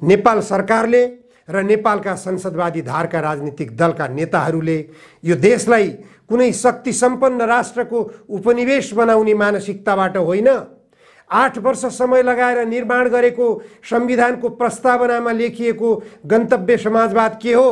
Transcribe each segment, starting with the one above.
नेपाल सरकारले र नेपालका संसदवादी धारका राजनीतिक दलका नेताहरूले यो देशलाई कुनै शक्ति सम्पन्न राष्ट्रको उपनिवेश बनाउने मानसिकताबाट होइन, 8 वर्ष समय लगाएर निर्माण गरेको संविधानको प्रस्तावनामा लेखिएको गन्तव्य समाजवाद के हो?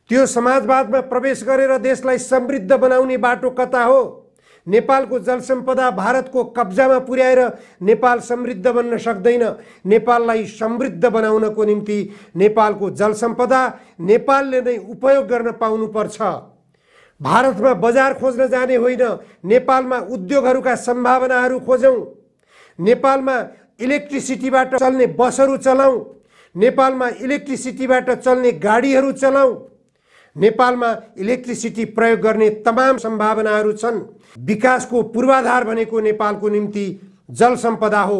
त्यो समाजवादमा प्रवेश गरेर देशलाई समृद्ध बनाउने बाटो कता हो? नेपालको जलसम्पदा भारतको कब्जामा पुर्याएर नेपाल समृद्ध बन्न सक्दैन। नेपाललाई समृद्ध बनाउनको निम्ति नेपालको जलसम्पदा नेपालले नै उपयोग गर्न पाउनुपर्छ। भारतमा बजार खोज्न जाने होइन, नेपालमा उद्योगहरूका सम्भावनाहरू खोजौं। नेपालमा इलेक्ट्रिसिटीबाट चल्ने बसहरू चलाऊं, नेपालमा इलेक्ट्रिसिटीबाट चल्ने गाडीहरू चलाऊं। नेपालमा इलेक्ट्रिसिटी प्रयोग गर्ने तमाम सम्भावनाहरू छन्। विकासको पूर्वाधार भनेको नेपालको निम्ति जलसम्पदा हो।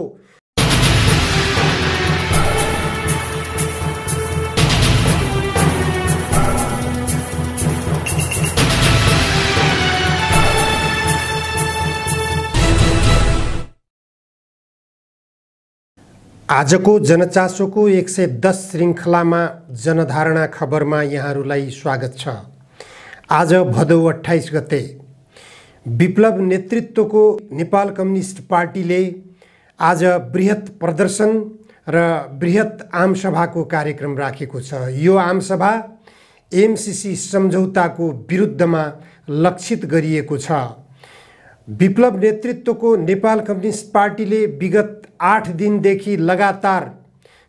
आजको जनचासोको 110 श्रृङ्खलामा जनधारणा खबरमा यहाँहरूलाई स्वागत छ। आज भदौ 28 गते विप्लव नेतृत्वको नेपाल कम्युनिस्ट पार्टीले आज बृहत प्रदर्शन र बृहत आमसभाको कार्यक्रम राखेको छ। यो आमसभा एमसीसी सम्झौताको विरुद्धमा लक्षित गरिएको छ। विप्लव नेतृत्वको नेपाल कम्युनिस्ट पार्टीले विगत 8 दिनदेखि लगातार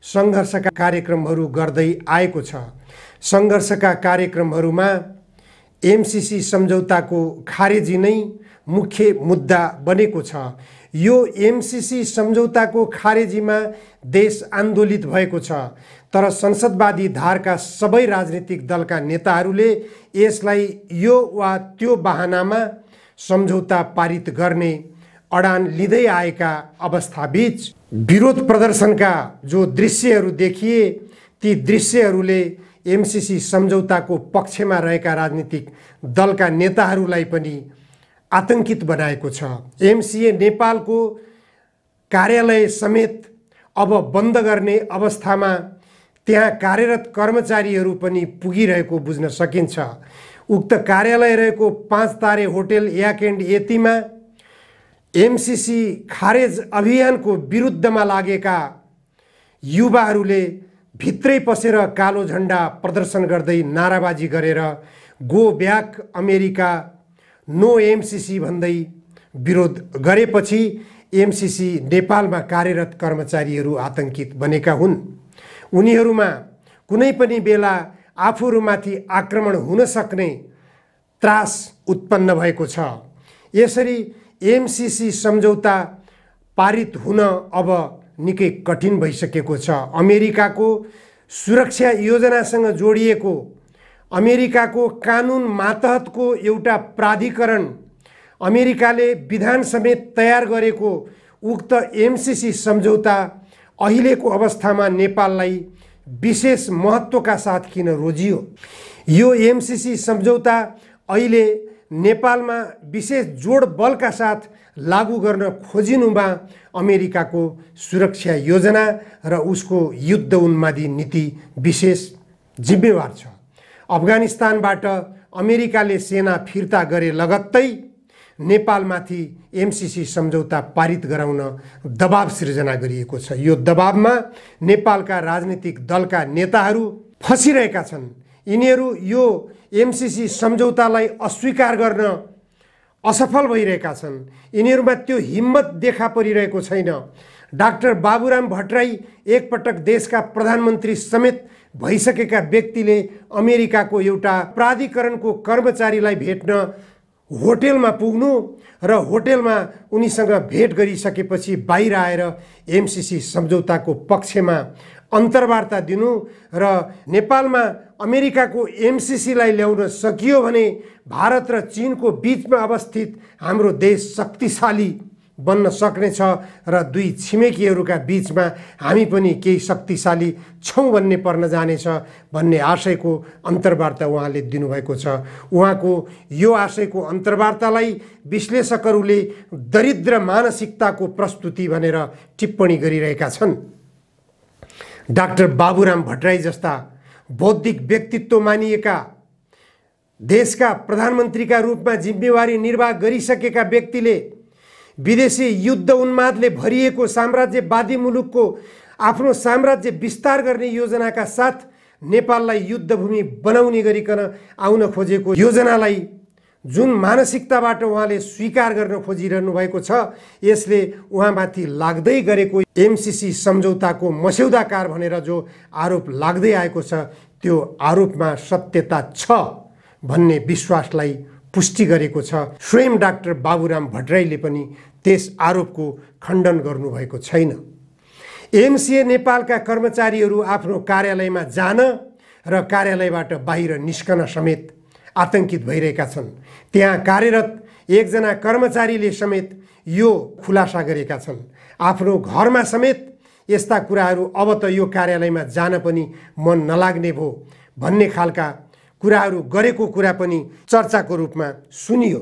सङ्घर्षका कार्यक्रमहरू गर्दै आएको छ। सङ्घर्षका कार्यक्रमहरूमा एमसीसी सम्झौताको खारेजी नै मुख्य मुद्दा बनेको छ। यो एमसीसी सम्झौताको खारेजीमा देश आन्दोलित भएको छ, तर संसदवादी धारका सबै राजनीतिक दलका नेताहरूले यसलाई यो वा त्यो बहानामा सम्झौता पारित गर्ने अडान लिँदै आएका अवस्थाबीच विरोध प्रदर्शनका जो दृश्यहरू देखिए, ती दृश्यहरूले एमसीसी सम्झौताको पक्षमा रहेका राजनीतिक दलका नेताहरूलाई पनि आतंकित बनाएको छ। एमसीए नेपालको कार्यालय समेत अब बन्द गर्ने अवस्थामा त्यहाँ कार्यरत कर्मचारीहरू पनि पुगिरहेको बुझ्न सकिन्छ। उक्त कार्यालय रहेको 5 तारे होटल याक एन्ड यतिमा एमसीसी खारेज अभियानको विरुद्धमा लागेका युवाहरूले भित्रै पसेर कालो झण्डा प्रदर्शन गर्दै नाराबाजी गरेर go back America, no MCC भन्दै विरोध गरेपछि एमसीसी नेपालमा कार्यरत कर्मचारीहरू आतंकित बनेका हुन्। उनीहरूमा कुनै पनि बेला आफूहरूमाथि आक्रमण हुन सक्ने त्रास उत्पन्न भएको छ। यसरी एमसीसी सम्झौता पारित हुन अब निकै कठिन भइसकेको छ। अमेरिकाको सुरक्षा योजनासँग जोडिएको अमेरिकाको कानुन मातहतको एउटा प्राधिकरण, अमेरिकाले विधान समेत तयार गरेको उक्त एमसीसी सम्झौता अहिलेको अवस्थामा नेपाललाई विशेष महत्त्वका साथ किन रोजियो? यो एमसीसी सम्झौता अहिले नेपालमा विशेष जोड बलका साथ लागू गर्न खोजिनुमा अमेरिकाको सुरक्षा योजना र उसको युद्ध उन्मादी नीति विशेष जिम्मेवार छ। अफगानिस्तानबाट अमेरिकाले सेना फिर्ता गरे लगत्तै नेपालमाथि एमसीसी सम्झौता पारित गराउन दबाब सिर्जना गरिएको छ। यो दबाबमा नेपालका राजनीतिक दलका नेताहरू फसिरहेका छन्। यिनीहरू यो एमसीसी सम्झौतालाई अस्वीकार गर्न असफल भइरहेका छन्। यिनीहरूमा त्यो हिम्मत देखा परिरहेको छैन। डाक्टर बाबुराम भट्टराई एकपटक देशका प्रधानमन्त्री समेत भइसकेका व्यक्तिले अमेरिकाको एउटा प्राधिकरणको कर्मचारीलाई भेट्न होटेलमा पुग्नु र होटेलमा उनीसँग भेट गरिसकेपछि बाहिर आएर एमसीसी सम्झौताको पक्षमा अन्तर्वार्ता दिनु र नेपालमा अमेरिकाको एमसीसीलाई ल्याउन सकियो भने भारत र चीनको बीचमा अवस्थित हाम्रो देश शक्तिशाली बन्न सक्नेछ र दुई छिमेकीहरूका बीचमा हामी पनि केही शक्तिशाली छौँ भन्ने पर्न जानेछ भन्ने आशयको अन्तर्वार्ता उहाँले दिनुभएको छ। उहाँको यो आशयको अन्तर्वार्तालाई विश्लेषकहरूले दरिद्र मानसिकताको प्रस्तुति भनेर टिप्पणी गरिरहेका छन्। डाक्टर बाबुराम भट्टराई जस्ता बौद्धिक व्यक्तित्व मानिएका देशका प्रधानमन्त्रीका रूपमा जिम्मेवारी निर्वाह गरिसकेका व्यक्तिले विदेशी युद्ध उन्मादले भरिएको साम्राज्यवादी मुलुकको आफ्नो साम्राज्य विस्तार गर्ने योजनाका साथ नेपाललाई युद्धभूमि बनाउने गरिकन आउन खोजेको योजनालाई जुन मानसिकताबाट उहाँले स्वीकार गर्न खोजिरहनु भएको छ, यसले उहाँमाथि लाग्दै गरेको एमसीसी सम्झौताको मस्यौदाकार भनेर जो आरोप लाग्दै आएको छ, त्यो आरोपमा सत्यता छ भन्ने विश्वासलाई पुष्टि गरेको छ। स्वयं डाक्टर बाबुराम भट्टराईले पनि त्यस आरोपको खण्डन गर्नुभएको छैन। एमसीए नेपालका कर्मचारीहरू आफ्नो कार्यालयमा जान र कार्यालयबाट बाहिर निस्कन समेत आतंकित भइरहेका छन्। त्यहाँ कार्यरत एकजना कर्मचारीले समेत यो खुलासा गरेका छन्। आफ्नो घरमा समेत यस्ता कुराहरू अब त यो कार्यालयमा जान पनि मन नलाग्ने भयो भन्ने खालका कुराहरू गरेको कुरा पनि चर्चाको रूपमा सुनियो।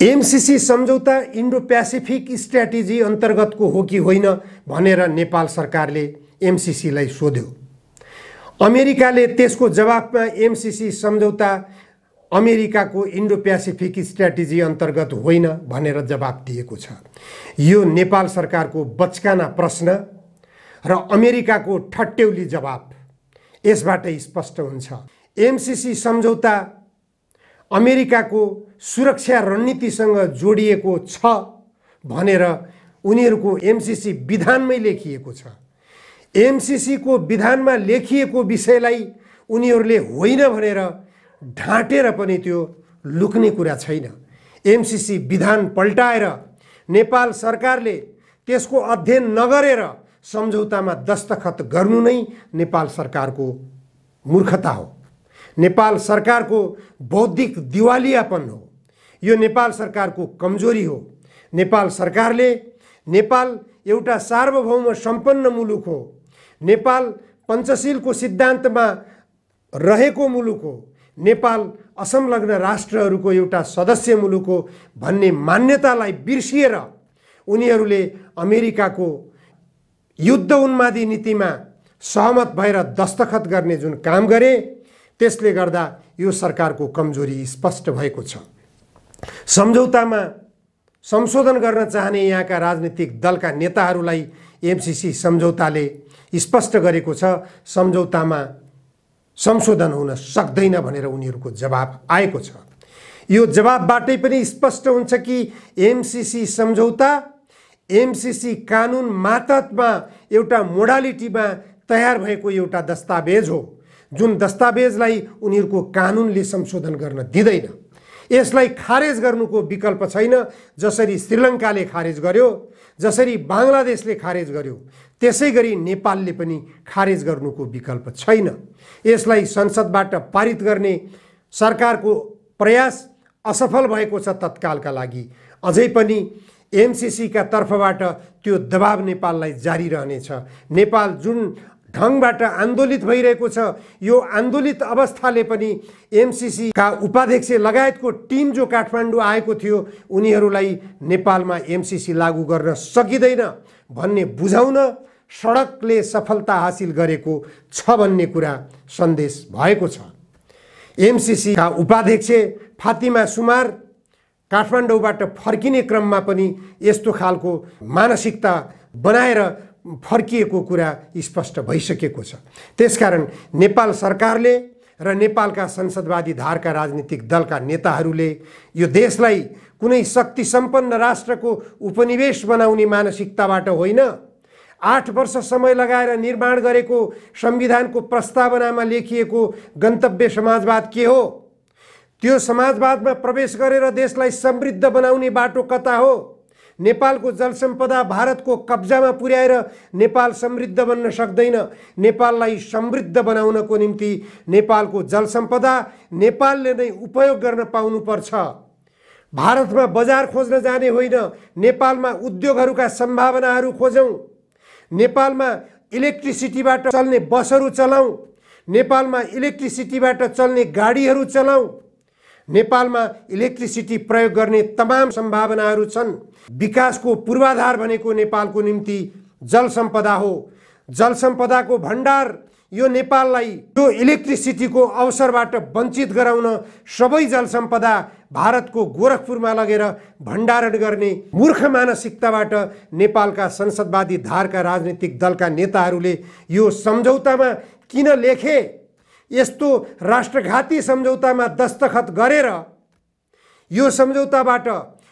एमसीसी सम्झौता इन्डो प्यासिफिक स्ट्र्याटेजी अन्तर्गतको हो कि होइन भनेर नेपाल सरकारले एमसीसीलाई सोध्यो। अमेरिकाले त्यसको जवाफमा एमसीसी सम्झौता अमेरिकाको इन्डो प्यासिफिक स्ट्र्याटेजी अन्तर्गत होइन भनेर जवाफ दिएको छ। यो नेपाल सरकारको बचकाना प्रश्न र अमेरिकाको ठट्यौली जवाफ यसबाट स्पष्ट हुन्छ। एमसीसी सम्झौता अमेरिकाको सुरक्षा रणनीतिसँग जोडिएको छ भनेर उनीहरूको एमसीसी विधानमै लेखिएको छ। एमसीसी को विधानमा लेखिएको विषयलाई उनीहरूले होइन भनेर ढाँटेर पनि त्यो लुक्ने कुरा छैन। एमसीसी विधान पल्टाएर नेपाल सरकारले त्यसको अध्ययन नगरेर सम्झौतामा दस्तखत गर्नु नै नेपाल सरकारको मूर्खता हो, नेपाल सरकारको बौद्धिक दिवालियापन हो। यो नेपाल सरकारको कमजोरी हो। नेपाल सरकारले नेपाल एउटा सार्वभौम सम्पन्न मुलुक हो, नेपाल पञ्चशीलको सिद्धान्तमा रहेको मुलुक हो, नेपाल असंलग्न राष्ट्रहरूको एउटा सदस्य मुलुक हो भन्ने मान्यतालाई बिर्सिएर उनीहरूले अमेरिकाको युद्ध उन्मादी नीतिमा सहमत भएर दस्तखत गर्ने जुन काम गरे, त्यसले गर्दा यो सरकारको कमजोरी स्पष्ट भएको छ। सम्झौतामा संशोधन गर्न चाहने यहाँका राजनीतिक दलका नेताहरूलाई एमसीसी सम्झौताले स्पष्ट गरेको छ, सम्झौतामा संशोधन हुन सक्दैन भनेर उनीहरूको जवाब आएको छ। यो जवाबबाटै पनि स्पष्ट हुन्छ कि एमसीसी सम्झौता एमसीसी कानुन मातहतमा एउटा मोडालिटीमा तयार भएको एउटा दस्तावेज हो, जुन दस्तावेजलाई उनीहरूको कानुनले संशोधन गर्न दिँदैन। यसलाई खारेज गर्नुको विकल्प छैन। जसरी श्रीलङ्काले खारेज गर्यो, जसरी बांग्लादेशले खारेज गर्यो, त्यसै गरी नेपालले पनि खारेज गर्नुको विकल्प छैन। यसलाई संसदबाट पारित गर्ने सरकारको प्रयास असफल भएको छ तत्कालका लागि। अझै पनि एमसीसी का तर्फबाट त्यो दबाव नेपाललाई जारी रहनेछ। नेपाल जुन ढंगबाट आन्दोलित भइरहेको छ, यो आन्दोलित अवस्थाले पनि एमसीसी का उपाध्यक्ष लगायतको टिम जो काठमाडौँ आएको थियो, उनीहरूलाई नेपालमा एमसीसी लागू गर्न सकिँदैन भन्ने बुझाउन सडकले सफलता हासिल गरेको छ भन्ने कुरा सन्देश भएको छ। एमसीसी का उपाध्यक्ष फातिमा सुमार काठमाडौँबाट फर्किने क्रममा पनि यस्तो खालको मानसिकता बनाएर फर्किएको कुरा स्पष्ट भइसकेको छ। त्यसकारण नेपाल सरकारले र नेपालका संसदवादी धारका राजनीतिक दलका नेताहरूले यो देशलाई कुनै शक्ति सम्पन्न राष्ट्रको उपनिवेश बनाउने मानसिकताबाट होइन, 8 वर्ष समय लगाएर निर्माण गरेको संविधानको प्रस्तावनामा लेखिएको गन्तव्य समाजवाद के हो, त्यो समाजवादमा प्रवेश गरेर देशलाई समृद्ध बनाउने बाटो कता हो। नेपालको जलसम्पदा भारतको कब्जामा पुर्याएर नेपाल समृद्ध बन्न सक्दैन। नेपाललाई समृद्ध बनाउनको निम्ति नेपालको जलसम्पदा नेपालले नै उपयोग गर्न पाउनुपर्छ। भारतमा बजार खोज्न जाने होइन, नेपालमा उद्योगहरूका सम्भावनाहरू खोजौं, नेपालमा इलेक्ट्रिसिटीबाट चल्ने बसहरू चलाउँ, नेपालमा इलेक्ट्रिसिटीबाट चल्ने गाडीहरू चलाउँ, नेपालमा इलेक्ट्रिसिटी प्रयोग गर्ने तमाम सम्भावनाहरू छन्। विकासको पूर्वाधार भनेको नेपालको निम्ति जल सम्पदा हो। जलसम्पदाको भण्डार यो नेपाललाई यो इलेक्ट्रिसिटीको अवसरबाट वञ्चित गराउन सबै जलसम्पदा भारतको गोरखपुरमा लगेर भण्डारण गर्ने मूर्ख मानसिकताबाट नेपालका संसदवादी धारका राजनीतिक दलका नेताहरूले यो सम्झौतामा किन लेखे, यस्तो राष्ट्रघाती सम्झौतामा दस्तखत गरेर यो सम्झौताबाट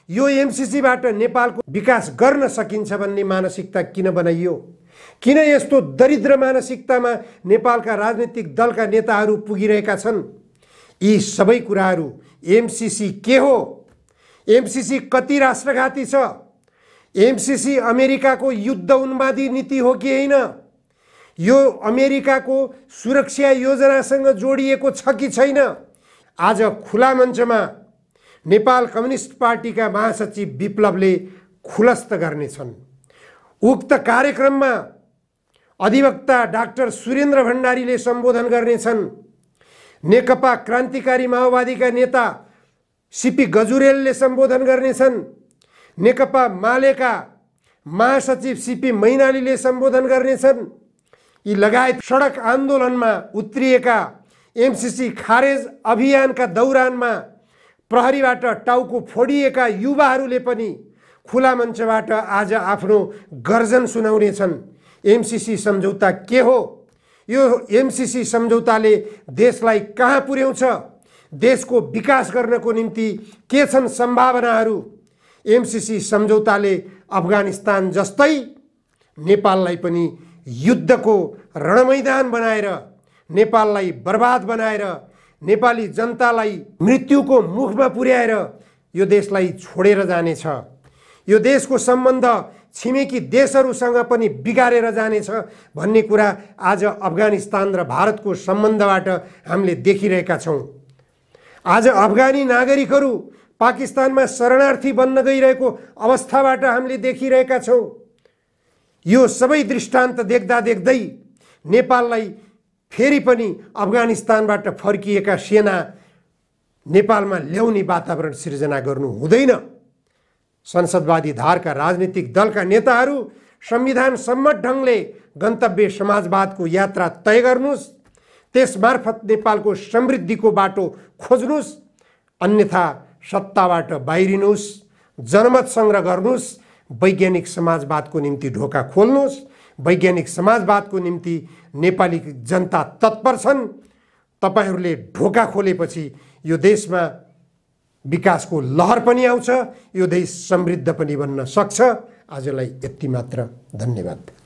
यो एमसीसीबाट नेपालको विकास गर्न सकिन्छ भन्ने मानसिकता किन बनाइयो? किन यस्तो दरिद्र मानसिकतामा नेपालका राजनीतिक दलका नेताहरू पुगिरहेका छन्? यी सबै कुराहरू एमसीसी के हो? एमसीसी कति राष्ट्रघाती छ? एमसीसी अमेरिकाको युद्ध उन्मादी नीति हो कि होइन? यो अमेरिकाको सुरक्षा योजनासँग जोडिएको छ कि छैन? आज खुला मञ्चमा नेपाल कम्युनिस्ट पार्टीका महासचिव विप्लवले खुलस्त गर्नेछन्। उक्त कार्यक्रममा अधिवक्ता डाक्टर सुरेन्द्र भण्डारीले सम्बोधन गर्नेछन्। नेकपा क्रान्तिकारी माओवादीका नेता सीपी गजुरेलले सम्बोधन गर्नेछन्। नेकपा मालेका महासचिव सीपी मैनालीले सम्बोधन गर्नेछन्। यी लगायत सडक आन्दोलनमा उत्रिएका एमसीसी खारेज अभियानका दौरानमा प्रहरीबाट टाउको फोडिएका युवाहरूले पनि खुला मञ्चबाट आज आफ्नो गर्जन सुनाउनेछन्। एमसीसी सम्झौता के हो? यो एमसीसी सम्झौताले देशलाई कहाँ पुर्याउँछ? देशको विकास गर्नको निम्ति के छन् सम्भावनाहरू? एमसीसी सम्झौताले अफगानिस्तान जस्तै नेपाललाई पनि युद्धको रणमैदान बनाएर, नेपाललाई बर्बाद बनाएर, नेपाली जनतालाई मृत्युको मुखमा पुर्याएर यो देशलाई छोडेर जानेछ। यो देशको सम्बन्ध छिमेकी देशहरूसँग पनि बिगारेर जानेछ भन्ने कुरा आज अफगानिस्तान र भारतको सम्बन्धबाट हामीले देखिरहेका छौँ। आज अफगानी नागरिकहरू पाकिस्तानमा शरणार्थी बन्न गइरहेको अवस्थाबाट हामीले देखिरहेका छौँ। यो सबै दृष्टान्त देख्दा देख्दै नेपाललाई फेरि पनि अफगानिस्तानबाट फर्किएका सेना नेपालमा ल्याउने वातावरण सिर्जना गर्नु हुँदैन। संसदवादी धारका राजनीतिक दलका नेताहरू संविधान सम्मत ढङ्गले गन्तव्य समाजवादको यात्रा तय गर्नुस्, त्यसमार्फत नेपालको समृद्धिको बाटो खोज्नुस्, अन्यथा सत्ताबाट बाहिरिनुस्, जनमत सङ्ग्रह गर्नुस्, वैज्ञानिक समाजवादको निम्ति ढोका खोल्नुस्। वैज्ञानिक समाजवादको निम्ति नेपाली जनता तत्पर छन्। तपाईहरूले ढोका खोलेपछि यो देशमा विकासको लहर पनि आउँछ, यो देश समृद्ध पनि बन्न सक्छ। आजलाई यति मात्र। धन्यवाद।